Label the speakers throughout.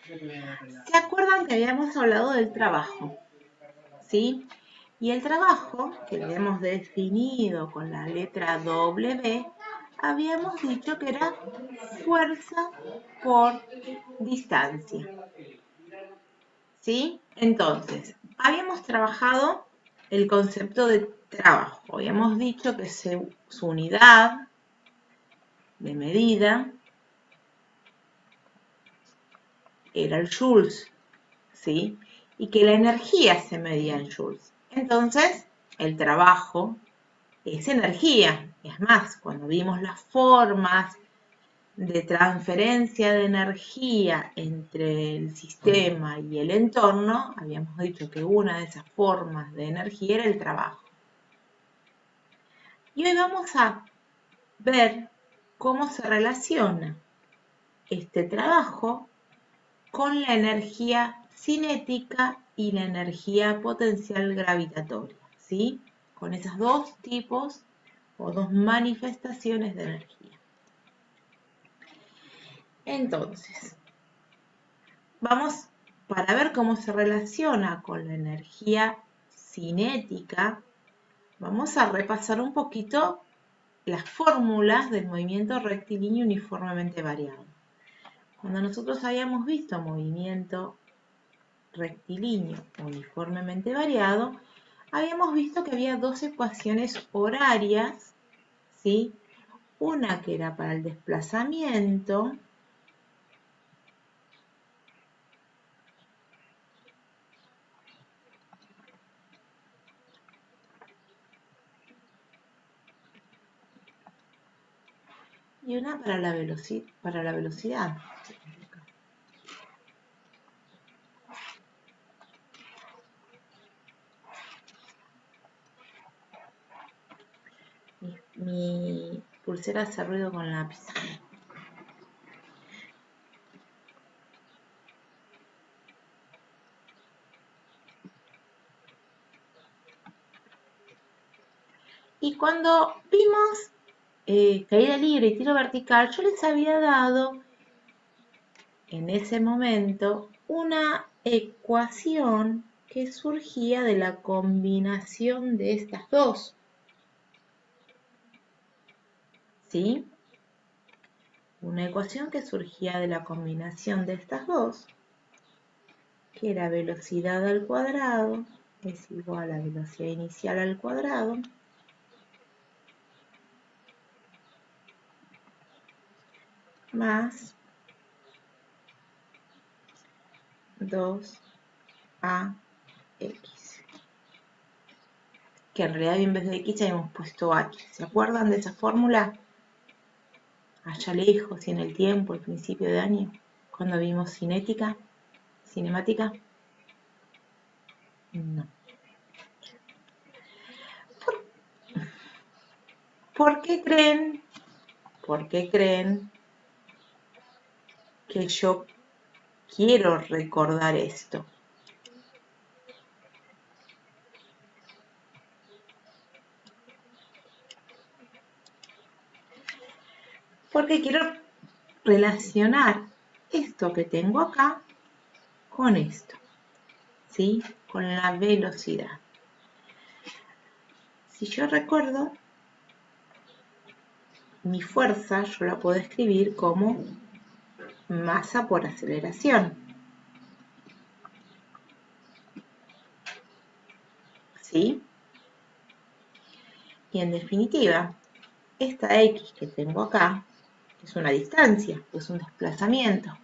Speaker 1: ¿Se acuerdan que habíamos hablado del trabajo? ¿Sí? Y el trabajo, que lo hemos definido con la letra W, habíamos dicho que era fuerza por distancia. ¿Sí? Entonces, habíamos trabajado el concepto de trabajo. Habíamos dicho que su unidad de medida era el joules, ¿sí? Y que la energía se medía en joules. Entonces, el trabajo es energía. Es más, cuando vimos las formas de transferencia de energía entre el sistema y el entorno, habíamos dicho que una de esas formas de energía era el trabajo. Y hoy vamos a ver cómo se relaciona este trabajo con la energía cinética y la energía potencial gravitatoria, ¿sí? Con esos dos tipos o dos manifestaciones de energía. Entonces, vamos, para ver cómo se relaciona con la energía cinética, vamos a repasar un poquito las fórmulas del movimiento rectilíneo uniformemente variado. Cuando nosotros habíamos visto movimiento rectilíneo uniformemente variado, habíamos visto que había dos ecuaciones horarias, ¿sí? Una que era para el desplazamiento y una para la velocidad. Mi pulsera hace ruido con la lápiz. Y cuando vimos caída libre y tiro vertical, yo les había dado en ese momento una ecuación que surgía de la combinación de estas dos. ¿Sí? Una ecuación que surgía de la combinación de estas dos, que era velocidad al cuadrado es igual a velocidad inicial al cuadrado más 2ax, que en realidad en vez de x habíamos puesto h. ¿Se acuerdan de esa fórmula? Allá lejos y en el tiempo, al principio de año, cuando vimos cinética, cinemática. No. ¿Por qué creen que yo quiero recordar esto? Porque quiero relacionar esto que tengo acá con esto, ¿sí? Con la velocidad. Si yo recuerdo, mi fuerza yo la puedo escribir como masa por aceleración. ¿Sí? Y en definitiva, esta X que tengo acá es una distancia, es un desplazamiento.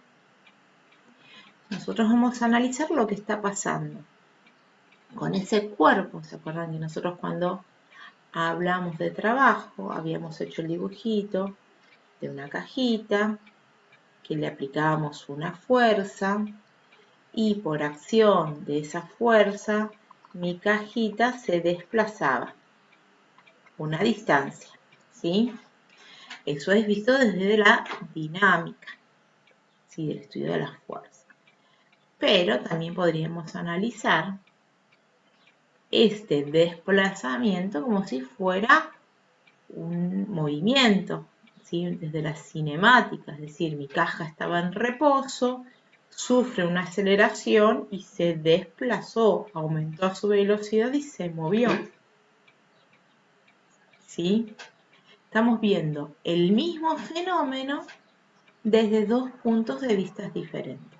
Speaker 1: Nosotros vamos a analizar lo que está pasando con ese cuerpo. ¿Se acuerdan que nosotros cuando hablamos de trabajo habíamos hecho el dibujito de una cajita que le aplicábamos una fuerza y por acción de esa fuerza mi cajita se desplazaba una distancia, ¿sí? Eso es visto desde la dinámica, ¿sí? Del estudio de las fuerzas. Pero también podríamos analizar este desplazamiento como si fuera un movimiento, ¿sí? Desde la cinemática, es decir, mi caja estaba en reposo, sufre una aceleración y se desplazó, aumentó su velocidad y se movió. ¿Sí? Estamos viendo el mismo fenómeno desde dos puntos de vista diferentes,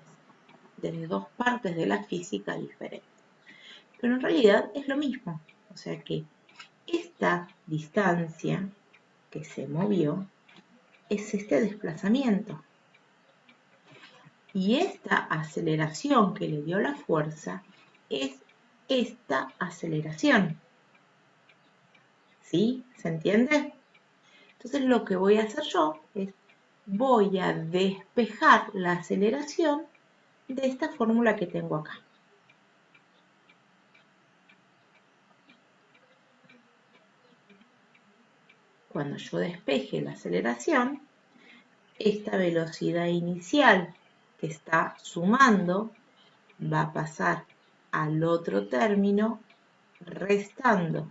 Speaker 1: desde dos partes de la física diferentes. Pero en realidad es lo mismo. O sea que esta distancia que se movió es este desplazamiento. Y esta aceleración que le dio la fuerza es esta aceleración. ¿Sí? ¿Se entiende? Entonces lo que voy a hacer yo es, voy a despejar la aceleración de esta fórmula que tengo acá. Cuando yo despeje la aceleración, esta velocidad inicial que está sumando va a pasar al otro término restando.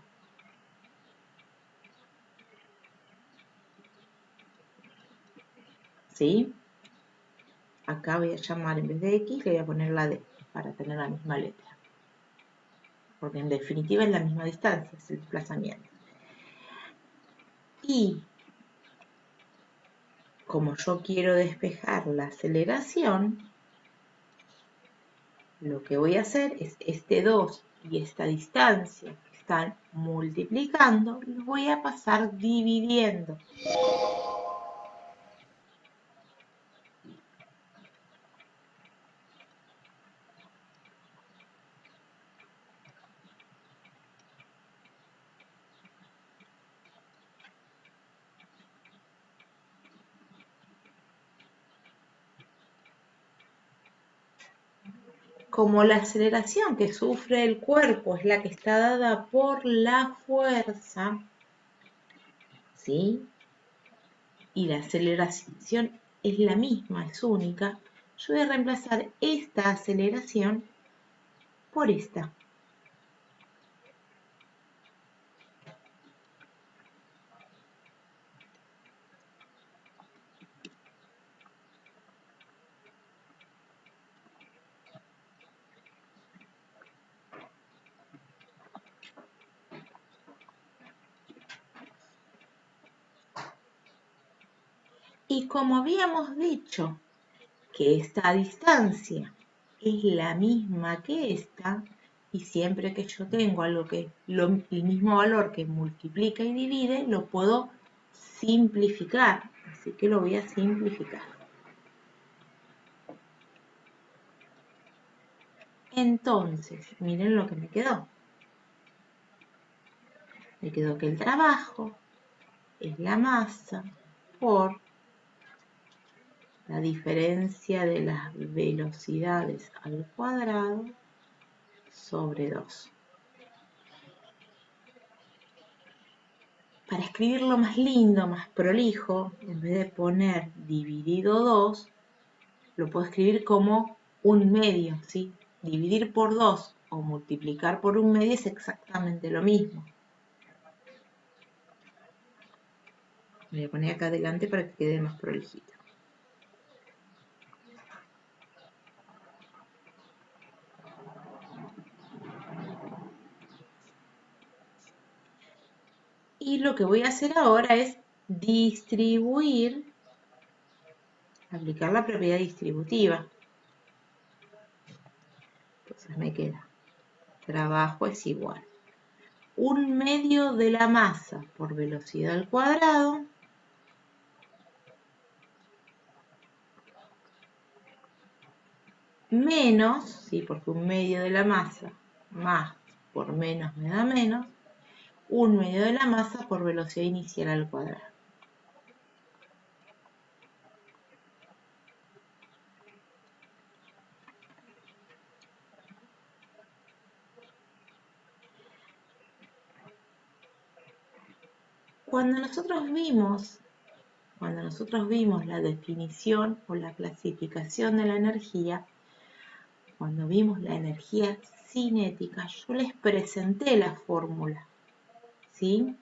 Speaker 1: ¿Sí? Acá voy a llamar, en vez de X, le voy a poner la D para tener la misma letra. Porque en definitiva es la misma distancia, es el desplazamiento. Y como yo quiero despejar la aceleración, lo que voy a hacer es este 2 y esta distancia que están multiplicando, los voy a pasar dividiendo. Como la aceleración que sufre el cuerpo es la que está dada por la fuerza, ¿sí? Y la aceleración es la misma, es única, yo voy a reemplazar esta aceleración por esta. Y como habíamos dicho que esta distancia es la misma que esta, y siempre que yo tengo algo que el mismo valor que multiplica y divide, lo puedo simplificar. Así que lo voy a simplificar. Entonces, miren lo que me quedó. Me quedó que el trabajo es la masa por la diferencia de las velocidades al cuadrado sobre 2. Para escribirlo más lindo, más prolijo, en vez de poner dividido 2, lo puedo escribir como un medio, ¿sí? Dividir por 2 o multiplicar por un medio es exactamente lo mismo. Me voy a poner acá adelante para que quede más prolijito. Y lo que voy a hacer ahora es distribuir, aplicar la propiedad distributiva. Entonces me queda, trabajo es igual. Un medio de la masa por velocidad al cuadrado menos, ¿sí? Porque un medio de la masa más por menos me da menos, un medio de la masa por velocidad inicial al cuadrado. Cuando nosotros vimos la definición o la clasificación de la energía, cuando vimos la energía cinética, yo les presenté la fórmula, ¿sí?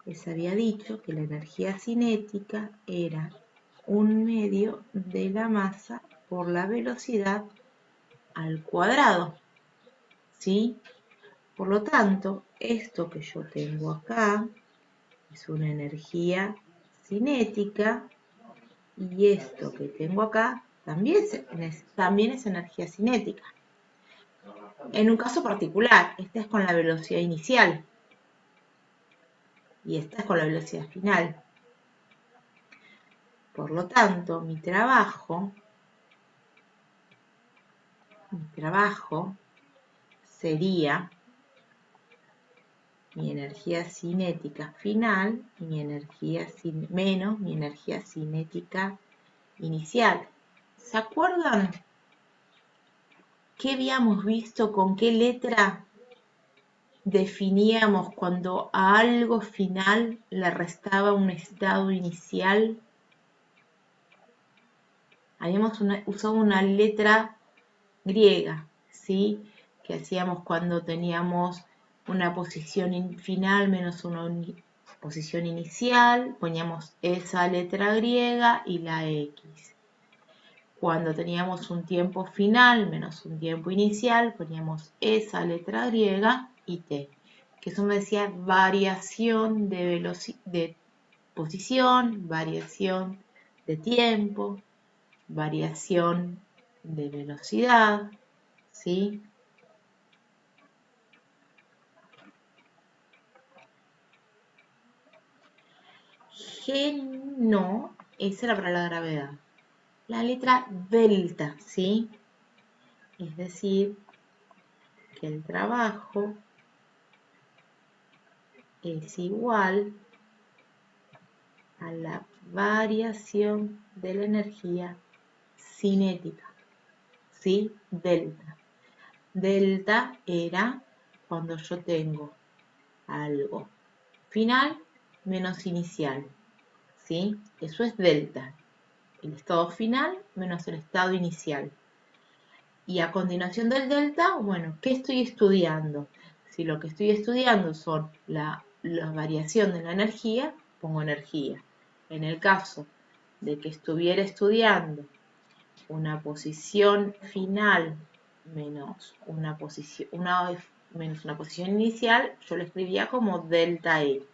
Speaker 1: Les había dicho que la energía cinética era un medio de la masa por la velocidad al cuadrado, ¿sí? Por lo tanto, esto que yo tengo acá es una energía cinética y esto que tengo acá también es energía cinética. En un caso particular, esta es con la velocidad inicial y esta es con la velocidad final. Por lo tanto, mi trabajo sería mi energía cinética final y menos mi energía cinética inicial. ¿Se acuerdan qué habíamos visto, con qué letra definíamos cuando a algo final le restaba un estado inicial? Habíamos usado una letra griega, ¿sí? Que hacíamos cuando teníamos una posición final menos una posición inicial, poníamos esa letra griega y la X. Cuando teníamos un tiempo final menos un tiempo inicial, poníamos esa letra griega y T, que eso me decía variación de posición, variación de tiempo, variación de velocidad, ¿sí? G no, esa era para la gravedad. La letra delta, ¿sí? Es decir, que el trabajo es igual a la variación de la energía cinética, ¿sí? Delta. Delta era cuando yo tengo algo final menos inicial, ¿sí? Eso es delta. El estado final menos el estado inicial. Y a continuación del delta, bueno, ¿qué estoy estudiando? Si lo que estoy estudiando son la variación de la energía, pongo energía. En el caso de que estuviera estudiando una posición final menos una posición inicial, yo lo escribía como delta X.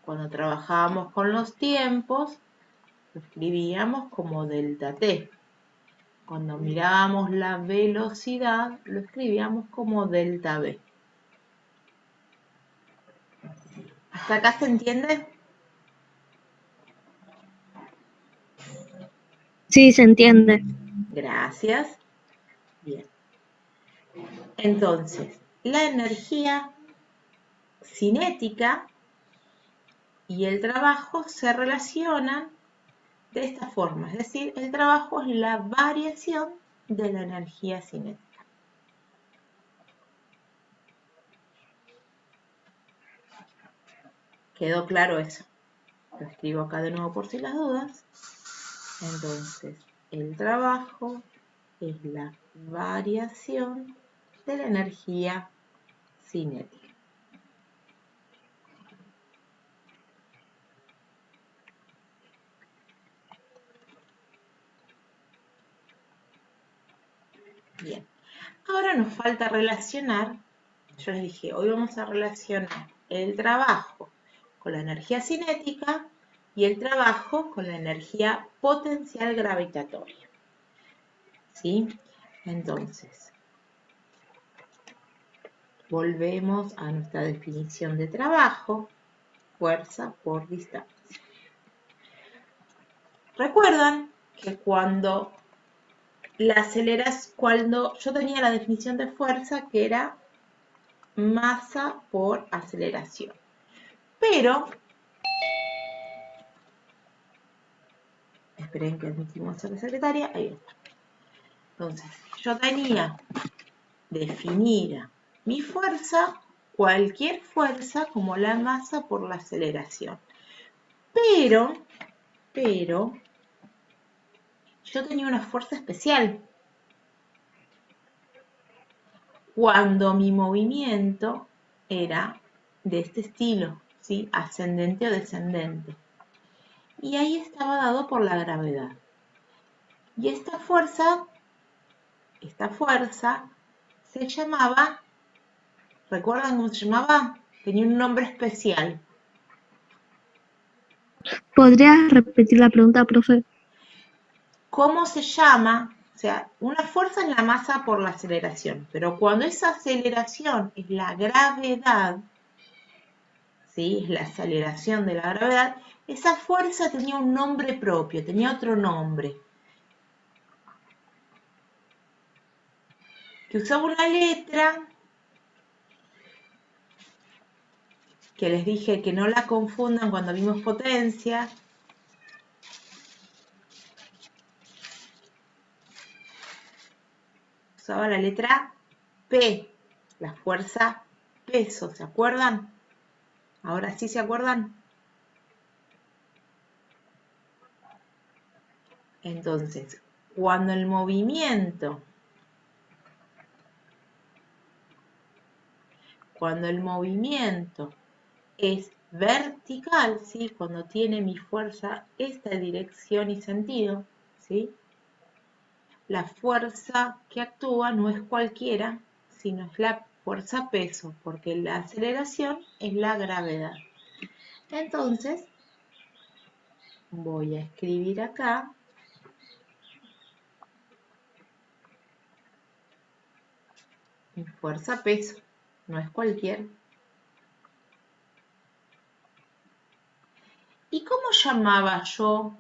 Speaker 1: Cuando trabajábamos con los tiempos, lo escribíamos como delta T. Cuando mirábamos la velocidad, lo escribíamos como delta V. ¿Hasta acá se entiende?
Speaker 2: Sí, se entiende.
Speaker 1: Gracias. Bien. Entonces, la energía cinética y el trabajo se relacionan de esta forma. Es decir, el trabajo es la variación de la energía cinética. ¿Quedó claro eso? Lo escribo acá de nuevo por si las dudas. Entonces, el trabajo es la variación de la energía cinética. Bien, ahora nos falta relacionar, yo les dije, hoy vamos a relacionar el trabajo con la energía cinética y el trabajo con la energía potencial gravitatoria. ¿Sí? Entonces, volvemos a nuestra definición de trabajo, fuerza por distancia. ¿Recuerdan que cuando yo tenía la definición de fuerza que era masa por aceleración? Pero, esperen que admitimos a la secretaria, ahí está. Entonces, yo tenía definida mi fuerza, cualquier fuerza, como la masa por la aceleración. Pero, yo tenía una fuerza especial. Cuando mi movimiento era de este estilo, ¿sí? Ascendente o descendente. Y ahí estaba dado por la gravedad. Y esta fuerza se llamaba, ¿recuerdan cómo se llamaba? Tenía un nombre especial.
Speaker 2: ¿Podrías repetir la pregunta, profe?
Speaker 1: ¿Cómo se llama? O sea, una fuerza es la masa por la aceleración, pero cuando esa aceleración es la gravedad, ¿sí? Es la aceleración de la gravedad, esa fuerza tenía un nombre propio, tenía otro nombre, que usaba una letra, que les dije que no la confundan cuando vimos potencia. Usaba la letra P, la fuerza peso, ¿se acuerdan? Ahora sí se acuerdan. Entonces, cuando el movimiento es vertical, ¿sí? Cuando tiene mi fuerza esta dirección y sentido, ¿sí? La fuerza que actúa no es cualquiera, sino es la fuerza peso, porque la aceleración es la gravedad. Entonces, voy a escribir acá mi fuerza peso, no es cualquier. ¿Y cómo llamaba yo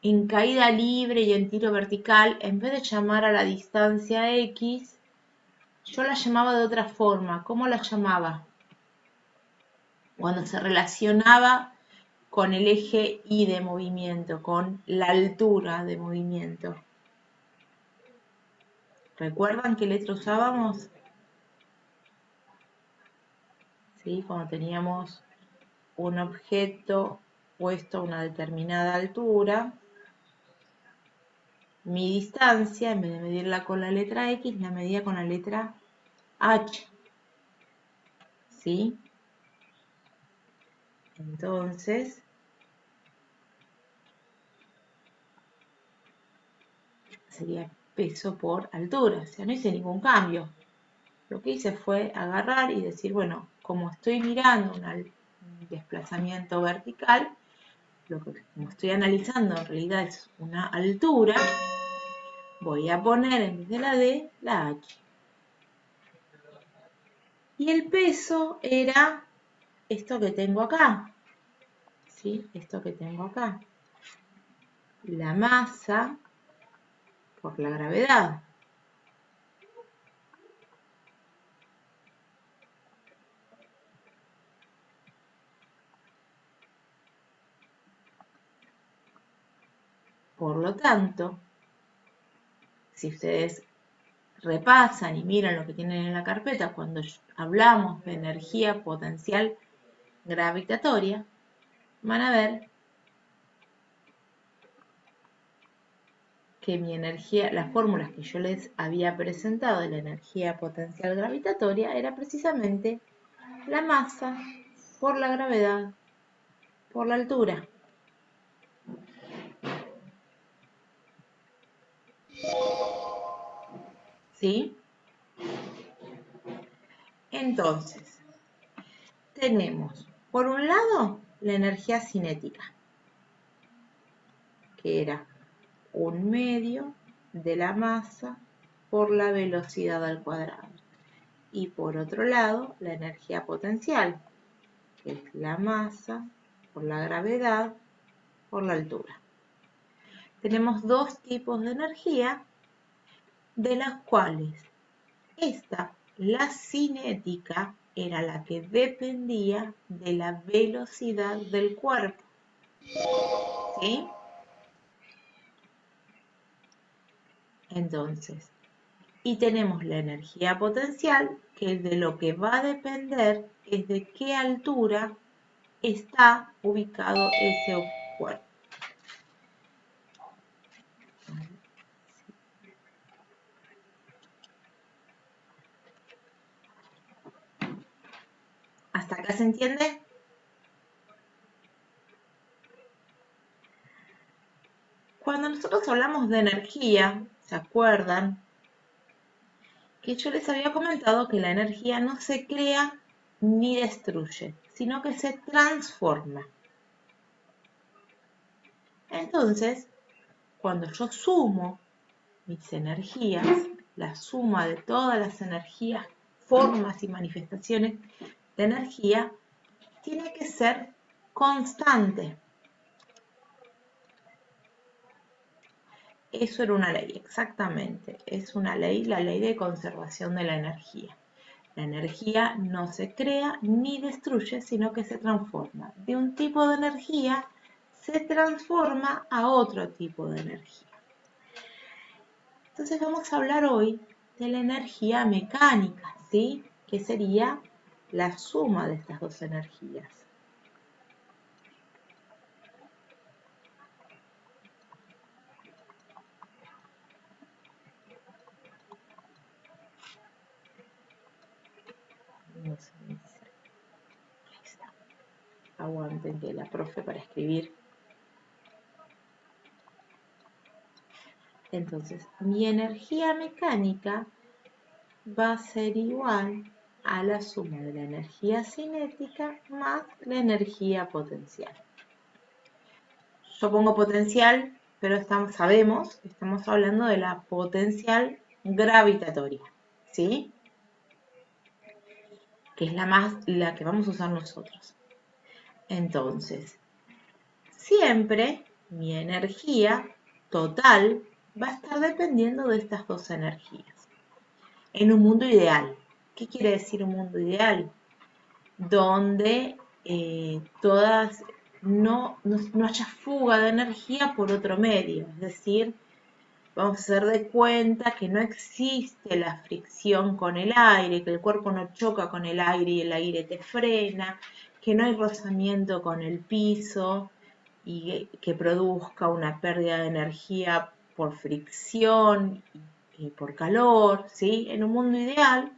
Speaker 1: en caída libre y en tiro vertical? En vez de llamar a la distancia X, yo la llamaba de otra forma. ¿Cómo la llamaba? Cuando se relacionaba con el eje Y de movimiento, con la altura de movimiento. ¿Recuerdan qué letra usábamos? ¿Sí? Cuando teníamos un objeto puesto a una determinada altura, mi distancia, en vez de medirla con la letra X, la medía con la letra H. ¿Sí? Entonces, sería peso por altura. O sea, no hice ningún cambio. Lo que hice fue agarrar y decir, bueno, como estoy mirando un desplazamiento vertical, como estoy analizando en realidad es una altura, voy a poner en vez de la D, la H. Y el peso era esto que tengo acá, ¿sí? Esto que tengo acá. La masa por la gravedad. Por lo tanto, si ustedes repasan y miran lo que tienen en la carpeta, cuando hablamos de energía potencial gravitatoria, van a ver que mi energía, las fórmulas que yo les había presentado de la energía potencial gravitatoria era precisamente la masa por la gravedad por la altura. ¿Sí? Entonces, tenemos por un lado la energía cinética, que era 1/2 de la masa por la velocidad al cuadrado. Y por otro lado, la energía potencial, que es la masa por la gravedad por la altura. Tenemos dos tipos de energía, de las cuales esta, la cinética, era la que dependía de la velocidad del cuerpo. ¿Sí? Entonces, y tenemos la energía potencial, que de lo que va a depender es de qué altura está ubicado ese cuerpo. ¿Hasta acá se entiende? Cuando nosotros hablamos de energía, ¿se acuerdan? Que yo les había comentado que la energía no se crea ni destruye, sino que se transforma. Entonces, cuando yo sumo mis energías, la suma de todas las energías, formas y manifestaciones de energía, tiene que ser constante. Eso era una ley, exactamente. Es una ley, la ley de conservación de la energía. La energía no se crea ni destruye, sino que se transforma. De un tipo de energía se transforma a otro tipo de energía. Entonces vamos a hablar hoy de la energía mecánica, ¿sí? Que sería la suma de estas dos energías. No se me dice. Ahí está. Aguanten que la profe para escribir. Entonces, mi energía mecánica va a ser igual a la suma de la energía cinética más la energía potencial. Yo pongo potencial, pero sabemos que estamos hablando de la potencial gravitatoria, ¿sí? Que es la que vamos a usar nosotros. Entonces, siempre mi energía total va a estar dependiendo de estas dos energías. En un mundo ideal. ¿Qué quiere decir un mundo ideal? Donde no haya fuga de energía por otro medio. Es decir, vamos a hacer de cuenta que no existe la fricción con el aire, que el cuerpo no choca con el aire y el aire te frena, que no hay rozamiento con el piso y que produzca una pérdida de energía por fricción y por calor, ¿sí? En un mundo ideal,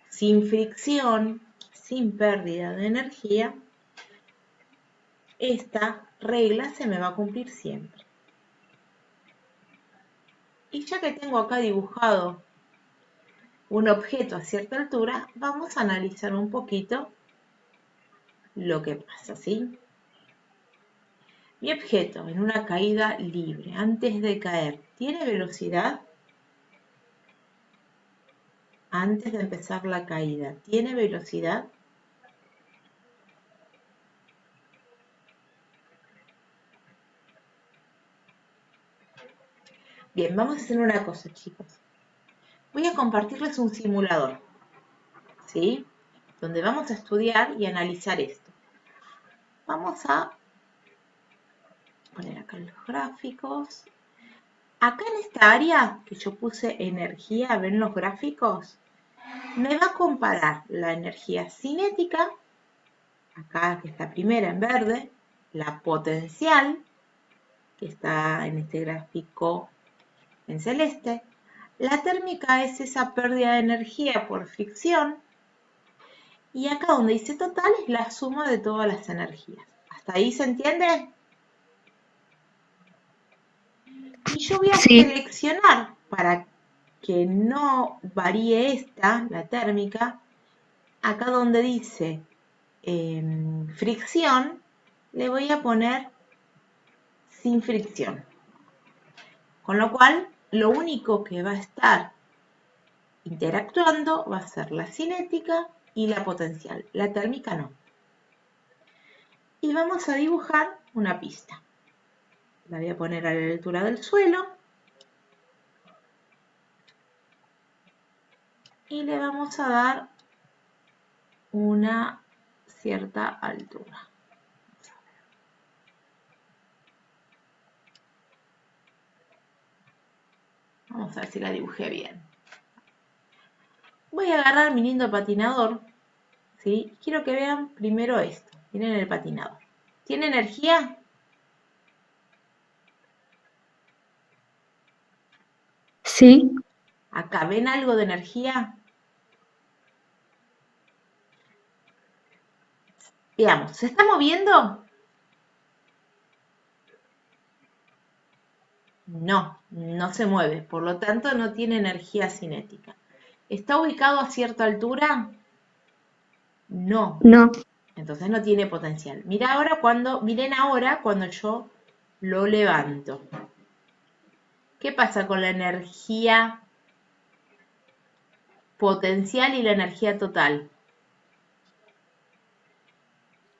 Speaker 1: sin fricción, sin pérdida de energía, esta regla se me va a cumplir siempre. Y ya que tengo acá dibujado un objeto a cierta altura, vamos a analizar un poquito lo que pasa, ¿sí? Mi objeto en una caída libre, antes de caer, ¿tiene velocidad? Antes de empezar la caída, ¿tiene velocidad? Bien, vamos a hacer una cosa, chicos. Voy a compartirles un simulador, ¿sí? Donde vamos a estudiar y analizar esto. Vamos a poner acá los gráficos. Acá en esta área que yo puse energía, ¿ven los gráficos? Me va a comparar la energía cinética, acá que está primera en verde, la potencial, que está en este gráfico en celeste, la térmica es esa pérdida de energía por fricción, y acá donde dice total es la suma de todas las energías. ¿Hasta ahí se entiende? Y yo voy a seleccionar para que no varíe la térmica, acá donde dice fricción, le voy a poner sin fricción. Con lo cual, lo único que va a estar interactuando va a ser la cinética y la potencial. La térmica no. Y vamos a dibujar una pista. La voy a poner a la altura del suelo. Y le vamos a dar una cierta altura. Vamos a ver si la dibujé bien. Voy a agarrar mi lindo patinador, ¿sí? Quiero que vean primero esto. Miren el patinador. ¿Tiene energía?
Speaker 2: Sí.
Speaker 1: Acá, ¿ven algo de energía? Veamos, ¿se está moviendo? No, no se mueve, por lo tanto no tiene energía cinética. ¿Está ubicado a cierta altura? No,
Speaker 2: No.
Speaker 1: entonces no tiene potencial. Miren ahora cuando yo lo levanto. ¿Qué pasa con la energía potencial y la energía total?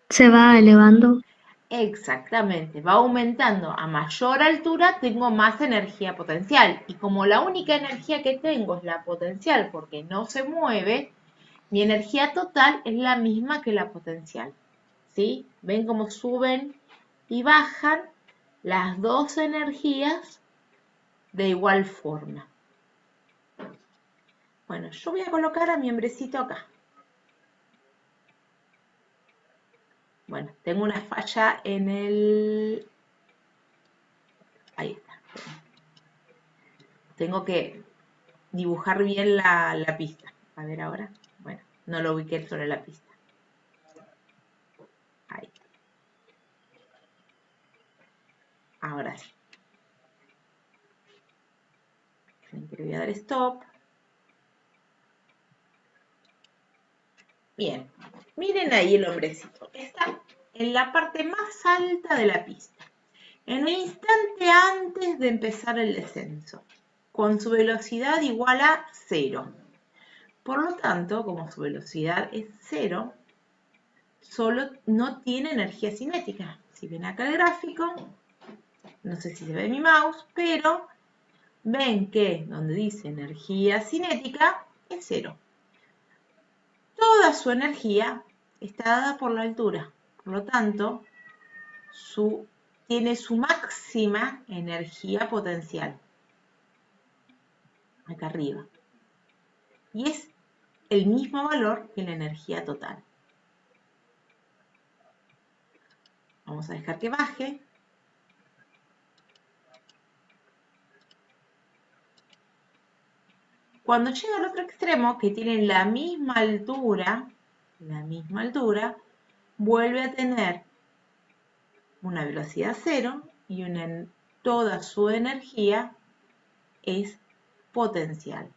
Speaker 2: Se va elevando.
Speaker 1: Exactamente, va aumentando. A mayor altura tengo más energía potencial. Y como la única energía que tengo es la potencial porque no se mueve, mi energía total es la misma que la potencial. ¿Sí? ¿Ven cómo suben y bajan las dos energías de igual forma? Bueno, yo voy a colocar a mi hombrecito acá. Bueno, tengo una falla en el... Ahí está. Tengo que dibujar bien la pista. A ver ahora. Bueno, no lo ubiqué sobre la pista. Ahí. Ahora sí. Le voy a dar stop. Bien. Miren ahí el hombrecito. Está en la parte más alta de la pista. En un instante antes de empezar el descenso. Con su velocidad igual a 0. Por lo tanto, como su velocidad es 0, solo no tiene energía cinética. Si ven acá el gráfico, no sé si se ve mi mouse, pero ven que donde dice energía cinética es 0. Toda su energía está dada por la altura. Por lo tanto, tiene su máxima energía potencial. Acá arriba. Y es el mismo valor que la energía total. Vamos a dejar que baje. Cuando llega al otro extremo, que tiene la misma altura, vuelve a tener una velocidad 0 y toda su energía es potencial.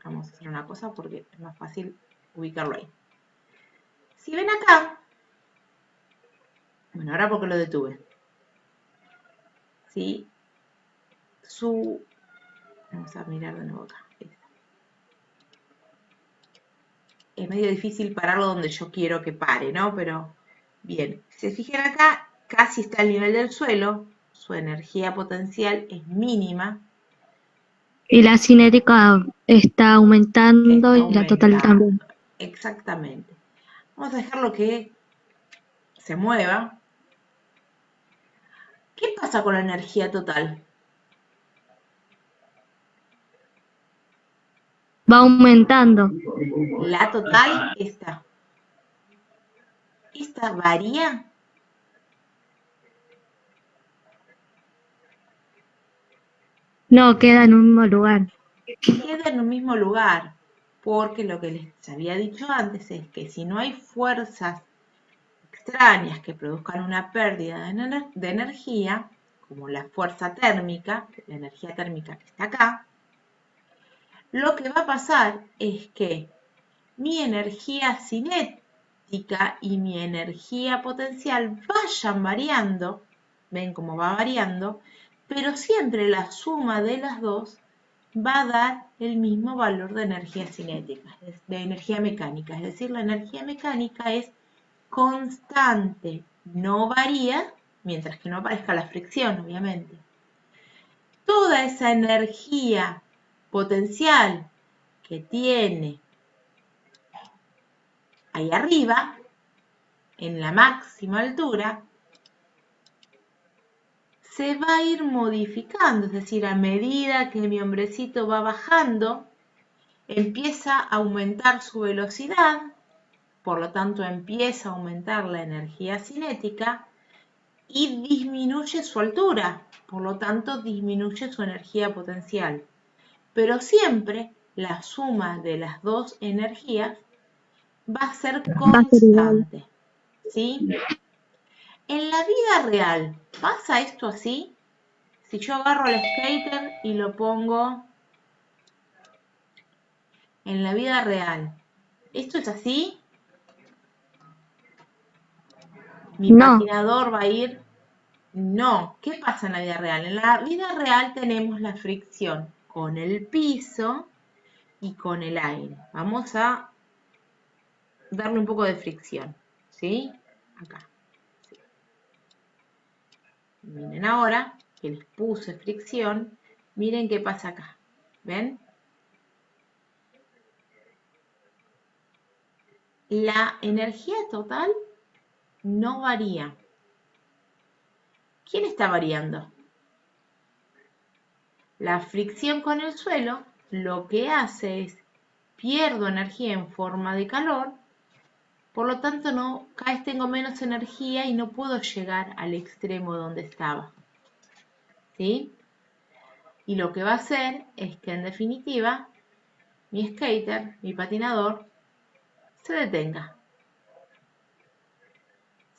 Speaker 1: Vamos a hacer una cosa porque es más fácil ubicarlo ahí. Si ven acá, bueno, ahora porque lo detuve. ¿Sí? Vamos a mirar de nuevo acá. Es medio difícil pararlo donde yo quiero que pare, ¿no? Pero bien, si se fijan acá, casi está al nivel del suelo, su energía potencial es mínima.
Speaker 2: Y la cinética está aumentando y la total también.
Speaker 1: Exactamente. Vamos a dejarlo que se mueva. ¿Qué pasa con la energía total?
Speaker 2: Va aumentando.
Speaker 1: La total, esta varía.
Speaker 2: No, queda en un mismo lugar.
Speaker 1: Queda en un mismo lugar, porque lo que les había dicho antes es que si no hay fuerzas extrañas que produzcan una pérdida de energía, como la fuerza térmica, la energía térmica que está acá, lo que va a pasar es que mi energía cinética y mi energía potencial vayan variando, ven cómo va variando, pero siempre la suma de las dos va a dar el mismo valor de energía cinética, de energía mecánica. Es decir, la energía mecánica es constante, no varía, mientras que no aparezca la fricción, obviamente. Toda esa energía potencial que tiene ahí arriba, en la máxima altura, se va a ir modificando, es decir, a medida que mi hombrecito va bajando, empieza a aumentar su velocidad, por lo tanto empieza a aumentar la energía cinética y disminuye su altura, por lo tanto disminuye su energía potencial. Pero siempre la suma de las dos energías va a ser constante, ¿sí? En la vida real, ¿pasa esto así? Si yo agarro el skater y lo pongo en la vida real, ¿esto es así? ¿Mi
Speaker 2: No,
Speaker 1: patinador va a ir? No. ¿Qué pasa en la vida real? En la vida real tenemos la fricción con el piso y con el aire. Vamos a darle un poco de fricción, ¿sí? Acá. Sí. Miren ahora que les puse fricción, miren qué pasa acá. ¿Ven? La energía total no varía. ¿Quién está variando? La fricción con el suelo lo que hace es pierdo energía en forma de calor, por lo tanto cada vez tengo menos energía y no puedo llegar al extremo donde estaba. ¿Sí? Y lo que va a hacer es que en definitiva mi skater, mi patinador, se detenga.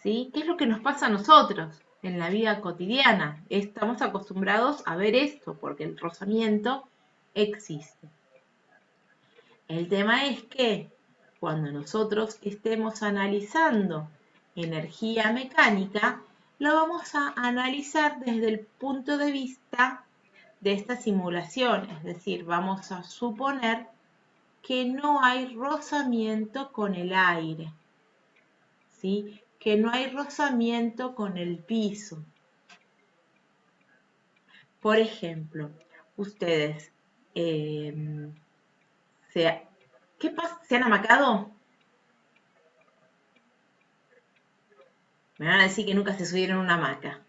Speaker 1: ¿Sí? ¿Qué es lo que nos pasa a nosotros en la vida cotidiana? Estamos acostumbrados a ver esto porque el rozamiento existe. El tema es que cuando nosotros estemos analizando energía mecánica, lo vamos a analizar desde el punto de vista de esta simulación, es decir, vamos a suponer que no hay rozamiento con el aire, ¿sí? Que no hay rozamiento con el piso. Por ejemplo, ustedes, ¿qué pasa? ¿Se han amacado? Me van a decir que nunca se subieron a una hamaca.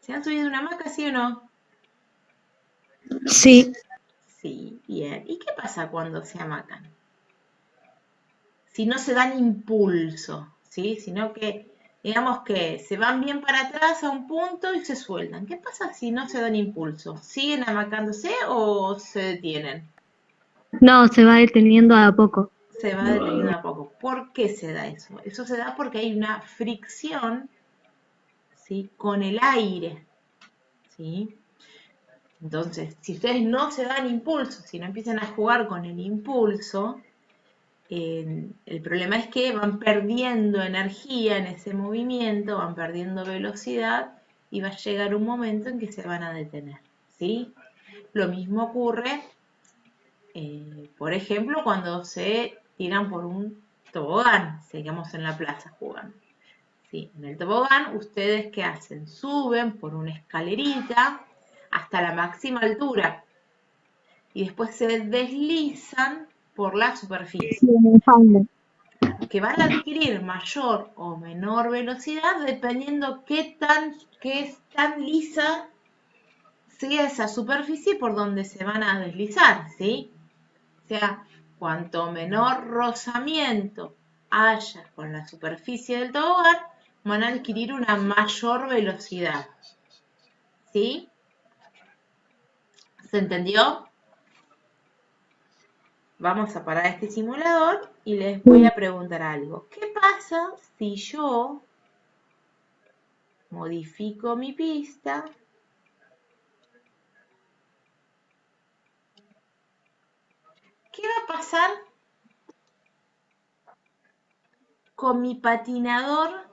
Speaker 1: ¿Se han subido a una hamaca, sí o no?
Speaker 2: sí,
Speaker 1: Sí, bien. ¿Y qué pasa cuando se hamacan? Si no se dan impulso, ¿sí? Sino que, digamos que se van bien para atrás a un punto y se sueltan. ¿Qué pasa si no se dan impulso? ¿Siguen amacándose o se detienen?
Speaker 2: no, se va deteniendo a poco.
Speaker 1: Se va deteniendo a poco. ¿Por qué se da eso? Eso se da porque hay una fricción, ¿sí? Con el aire, ¿sí? Entonces, si ustedes no se dan impulso, si no empiezan a jugar con el impulso, el problema es que van perdiendo energía en ese movimiento, van perdiendo velocidad y va a llegar un momento en que se van a detener, ¿sí? Lo mismo ocurre, por ejemplo, cuando se tiran por un tobogán, sigamos en la plaza jugando. ¿Sí? En el tobogán, ¿ustedes qué hacen? Suben por una escalerita hasta la máxima altura y después se deslizan por la superficie, que van a adquirir mayor o menor velocidad dependiendo qué es tan lisa sea esa superficie por donde se van a deslizar, ¿sí? O sea, cuanto menor rozamiento haya con la superficie del tobogán, van a adquirir una mayor velocidad, ¿sí? ¿Se entendió? Vamos a parar este simulador y les voy a preguntar algo. ¿Qué pasa si yo modifico mi pista? ¿Qué va a pasar con mi patinador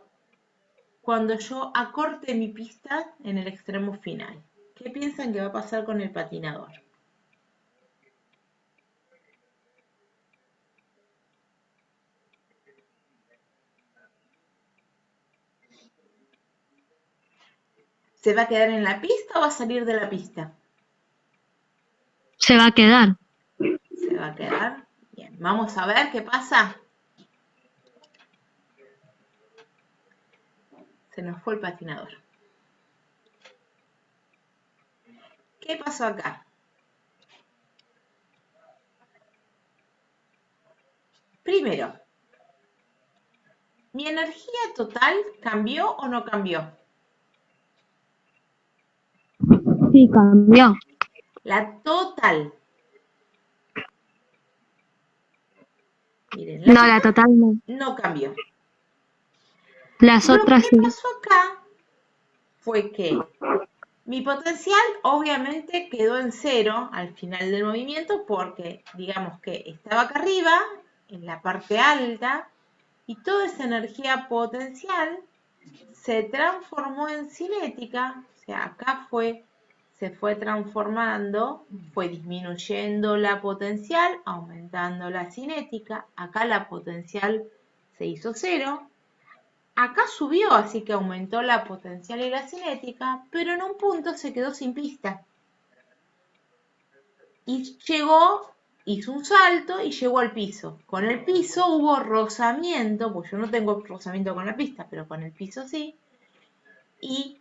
Speaker 1: cuando yo acorte mi pista en el extremo final? ¿Qué piensan que va a pasar con el patinador? ¿Se va a quedar en la pista o va a salir de la pista?
Speaker 2: Se va a quedar.
Speaker 1: Se va a quedar. Bien, vamos a ver qué pasa. Se nos fue el patinador. ¿Qué pasó acá? Primero, ¿mi energía total cambió o no cambió?
Speaker 2: Sí, cambió.
Speaker 1: La total. Miren, la
Speaker 2: No, la
Speaker 1: total
Speaker 2: total no.
Speaker 1: no cambió.
Speaker 2: Las
Speaker 1: Lo
Speaker 2: otras
Speaker 1: que
Speaker 2: sí.
Speaker 1: pasó acá fue que mi potencial obviamente quedó en 0 al final del movimiento porque digamos que estaba acá arriba, en la parte alta, y toda esa energía potencial se transformó en cinética, o sea, acá se fue transformando, fue disminuyendo la potencial, aumentando la cinética, acá la potencial se hizo 0, acá subió, así que aumentó la potencial y la cinética, pero en un punto se quedó sin pista. Y hizo un salto y llegó al piso. Con el piso hubo rozamiento, pues yo no tengo rozamiento con la pista, pero con el piso sí. Y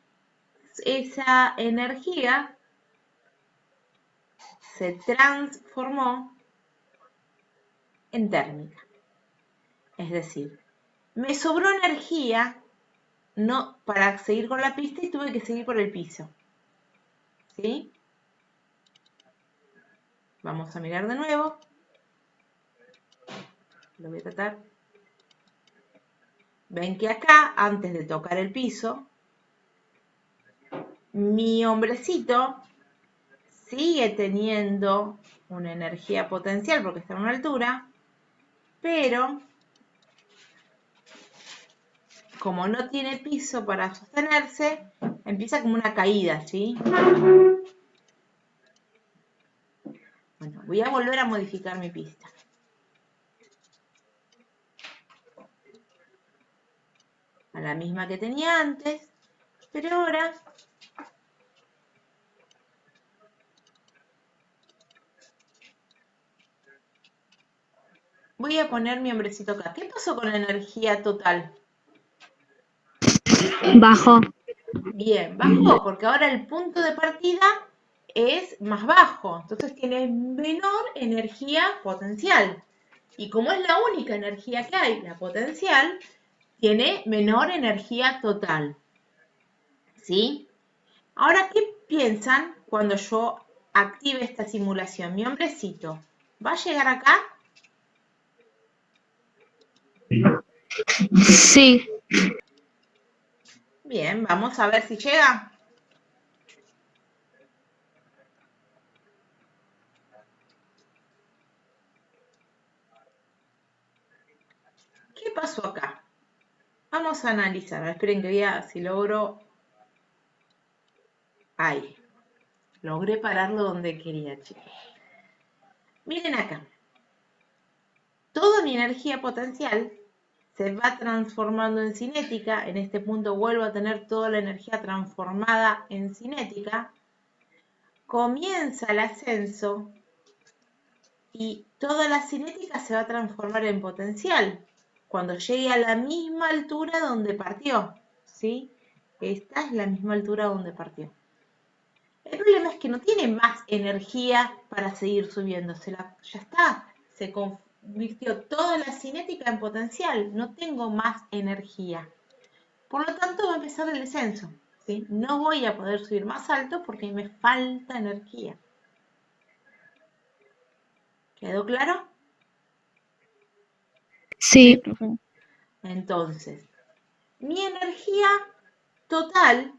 Speaker 1: esa energía se transformó en térmica. Es decir, me sobró energía no para seguir con la pista y tuve que seguir por el piso. ¿Sí? Vamos a mirar de nuevo. Lo voy a tratar. Ven que acá, antes de tocar el piso, mi hombrecito sigue teniendo una energía potencial porque está a una altura, pero como no tiene piso para sostenerse, empieza como una caída, ¿sí? Bueno, voy a volver a modificar mi pista. A la misma que tenía antes, pero ahora voy a poner mi hombrecito acá. ¿Qué pasó con la energía total?
Speaker 2: Bajo.
Speaker 1: Bien, bajó, porque ahora el punto de partida es más bajo, entonces tiene menor energía potencial. Y como es la única energía que hay, la potencial, tiene menor energía total. ¿Sí? Ahora, ¿qué piensan cuando yo active esta simulación? Mi hombrecito, ¿va a llegar acá?
Speaker 2: Sí.
Speaker 1: Bien, vamos a ver si llega. ¿Qué pasó acá? Vamos a analizar. Esperen que vea si logro... Ahí. Logré pararlo donde quería, chicos. Miren acá. Toda mi energía potencial se va transformando en cinética. En este punto vuelvo a tener toda la energía transformada en cinética. Comienza el ascenso y toda la cinética se va a transformar en potencial cuando llegue a la misma altura donde partió, ¿sí? Esta es la misma altura donde partió. El problema es que no tiene más energía para seguir subiendo, ya está, se convirtió toda la cinética en potencial, no tengo más energía. Por lo tanto va a empezar el descenso, ¿sí? No voy a poder subir más alto porque me falta energía. ¿Quedó claro?
Speaker 2: Sí.
Speaker 1: Entonces, mi energía total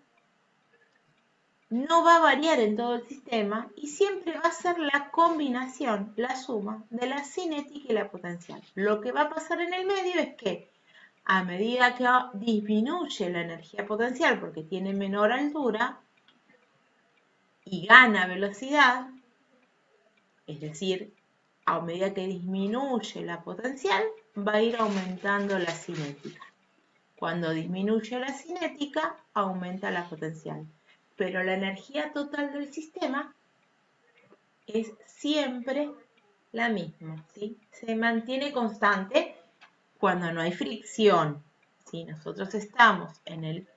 Speaker 1: no va a variar en todo el sistema y siempre va a ser la combinación, la suma de la cinética y la potencial. Lo que va a pasar en el medio es que a medida que disminuye la energía potencial porque tiene menor altura y gana velocidad, es decir, a medida que disminuye la potencial, va a ir aumentando la cinética. Cuando disminuye la cinética, aumenta la potencial. Pero la energía total del sistema es siempre la misma, ¿sí? Se mantiene constante cuando no hay fricción. ¿Sí? Nosotros estamos en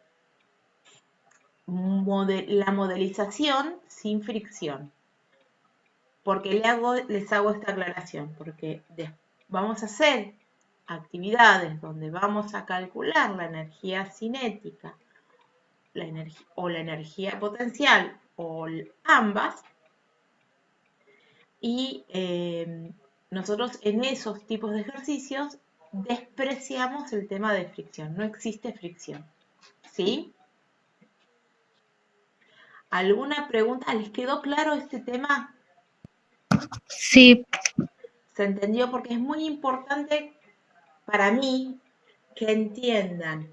Speaker 1: la modelización sin fricción. ¿Por qué les hago esta aclaración? Porque vamos a hacer actividades donde vamos a calcular la energía cinética o la energía potencial o ambas y nosotros en esos tipos de ejercicios despreciamos el tema de fricción. No existe fricción. ¿Sí? ¿Alguna pregunta? ¿Les quedó claro este tema?
Speaker 2: Sí,
Speaker 1: ¿Se entendió? Porque es muy importante para mí que entiendan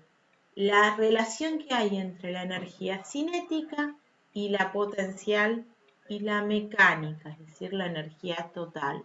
Speaker 1: la relación que hay entre la energía cinética y la potencial y la mecánica, es decir, la energía total.